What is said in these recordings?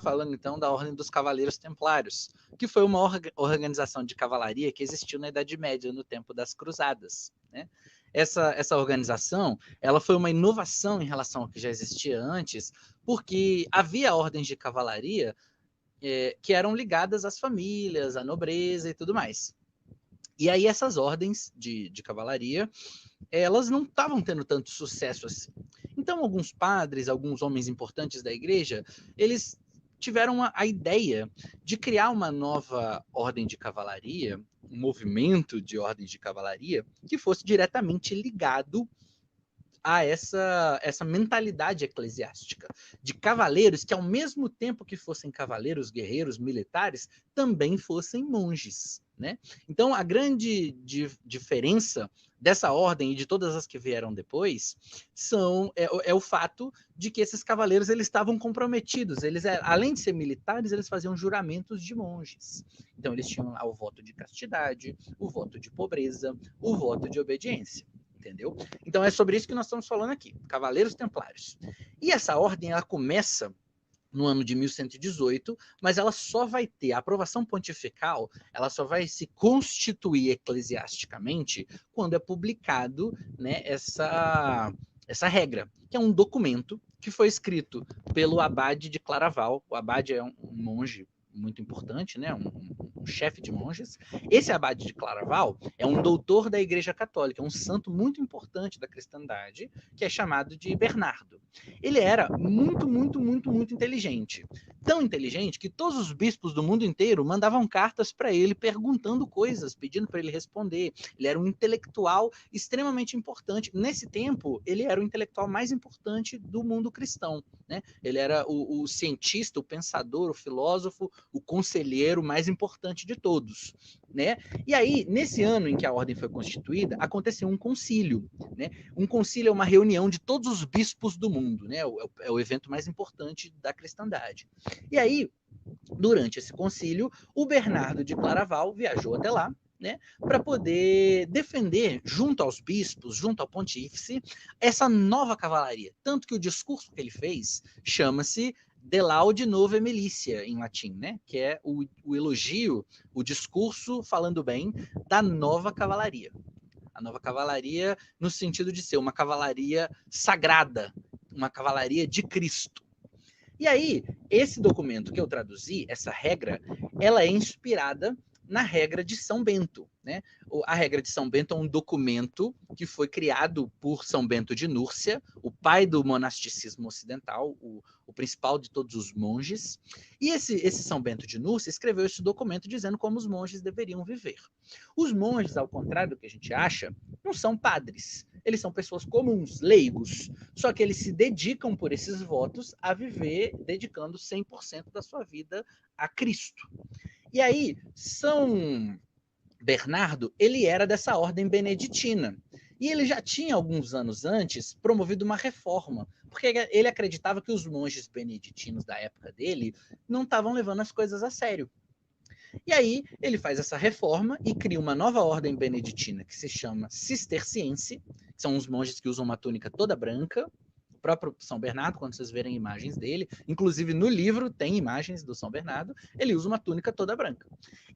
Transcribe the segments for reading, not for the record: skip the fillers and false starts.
falando então da Ordem dos Cavaleiros Templários, que foi uma organização de cavalaria que existiu na Idade Média, no tempo das Cruzadas, né? Essa organização, ela foi uma inovação em relação ao que já existia antes, porque havia ordens de cavalaria que eram ligadas às famílias, à nobreza e tudo mais. E aí essas ordens de cavalaria, elas não estavam tendo tanto sucesso assim. Então alguns padres, alguns homens importantes da igreja, eles tiveram a ideia de criar uma nova ordem de cavalaria, um movimento de ordens de cavalaria, que fosse diretamente ligado a essa mentalidade eclesiástica de cavaleiros que, ao mesmo tempo que fossem cavaleiros, guerreiros, militares, também fossem monges, né? Então, a grande diferença dessa ordem e de todas as que vieram depois é o fato de que esses cavaleiros eles estavam comprometidos. Eles, além de ser militares, eles faziam juramentos de monges. Então, eles tinham lá o voto de castidade, o voto de pobreza, o voto de obediência. Entendeu? Então é sobre isso que nós estamos falando aqui, Cavaleiros Templários. E essa ordem, ela começa no ano de 1118, mas ela só vai ter a aprovação pontifical, ela só vai se constituir eclesiasticamente quando é publicado, né, essa regra, que é um documento que foi escrito pelo abade de Claraval. O abade é um monge muito importante, né? Um chefe de monges. Esse abade de Claraval é um doutor da Igreja Católica, um santo muito importante da cristandade, que é chamado de Bernardo. Ele era muito inteligente. Tão inteligente que todos os bispos do mundo inteiro mandavam cartas para ele perguntando coisas, pedindo para ele responder. Ele era um intelectual extremamente importante. Nesse tempo, ele era o intelectual mais importante do mundo cristão, né? Ele era o cientista, o pensador, o filósofo, o conselheiro mais importante de todos, né? E aí, nesse ano em que a ordem foi constituída, aconteceu um concílio, né? Um concílio é uma reunião de todos os bispos do mundo, né? É o evento mais importante da cristandade. E aí, durante esse concílio, o Bernardo de Claraval viajou até lá, né, para poder defender, junto aos bispos, junto ao pontífice, essa nova cavalaria. Tanto que o discurso que ele fez chama-se De Laude Nove Militia, em latim, né, que é o elogio, o discurso falando bem da nova cavalaria. A nova cavalaria no sentido de ser uma cavalaria sagrada, uma cavalaria de Cristo. E aí, esse documento que eu traduzi, essa regra, ela é inspirada na regra de São Bento, né? A regra de São Bento é um documento que foi criado por São Bento de Núrcia, o pai do monasticismo ocidental, o principal de todos os monges. E esse São Bento de Núrcia escreveu esse documento dizendo como os monges deveriam viver. Os monges, ao contrário do que a gente acha, não são padres. Eles são pessoas comuns, leigos, só que eles se dedicam por esses votos a viver dedicando 100% da sua vida a Cristo. E aí, São Bernardo, ele era dessa ordem beneditina. E ele já tinha, alguns anos antes, promovido uma reforma, porque ele acreditava que os monges beneditinos da época dele não estavam levando as coisas a sério. E aí ele faz essa reforma e cria uma nova ordem beneditina que se chama Cisterciense, que são os monges que usam uma túnica toda branca. O próprio São Bernardo, quando vocês verem imagens dele, inclusive no livro tem imagens do São Bernardo, ele usa uma túnica toda branca.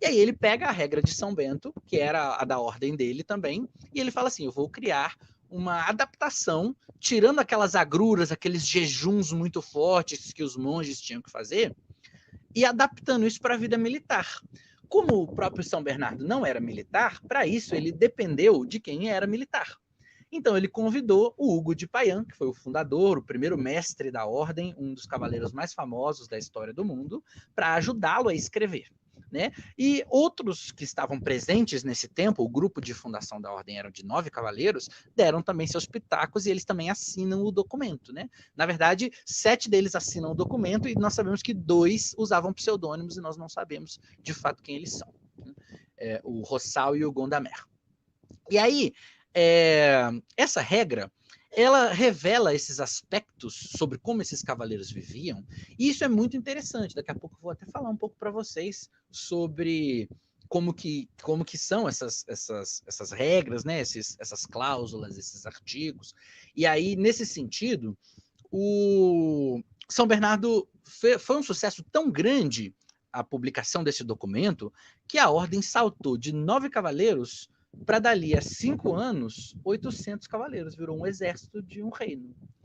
E aí ele pega a regra de São Bento, que era a da ordem dele também, e ele fala assim, eu vou criar uma adaptação, tirando aquelas agruras, aqueles jejuns muito fortes que os monges tinham que fazer, e adaptando isso para a vida militar. Como o próprio São Bernardo não era militar, para isso ele dependeu de quem era militar. Então ele convidou o Hugo de Payán, que foi o fundador, o primeiro mestre da ordem, um dos cavaleiros mais famosos da história do mundo, para ajudá-lo a escrever. Né? E outros que estavam presentes nesse tempo, o grupo de fundação da ordem eram de 9 cavaleiros, deram também seus pitacos e eles também assinam o documento. Né? Na verdade, 7 deles assinam o documento e nós sabemos que 2 usavam pseudônimos e nós não sabemos de fato quem eles são. Né? O Rossal e o Gondamer. E aí, essa regra, ela revela esses aspectos sobre como esses cavaleiros viviam, e isso é muito interessante. Daqui a pouco eu vou até falar um pouco para vocês sobre como que são essas regras, né? Essas cláusulas, esses artigos. E aí, nesse sentido, o São Bernardo foi um sucesso tão grande a publicação desse documento que a ordem saltou de 9 cavaleiros para dali a 5 anos, 800 cavaleiros. Virou um exército de um reino.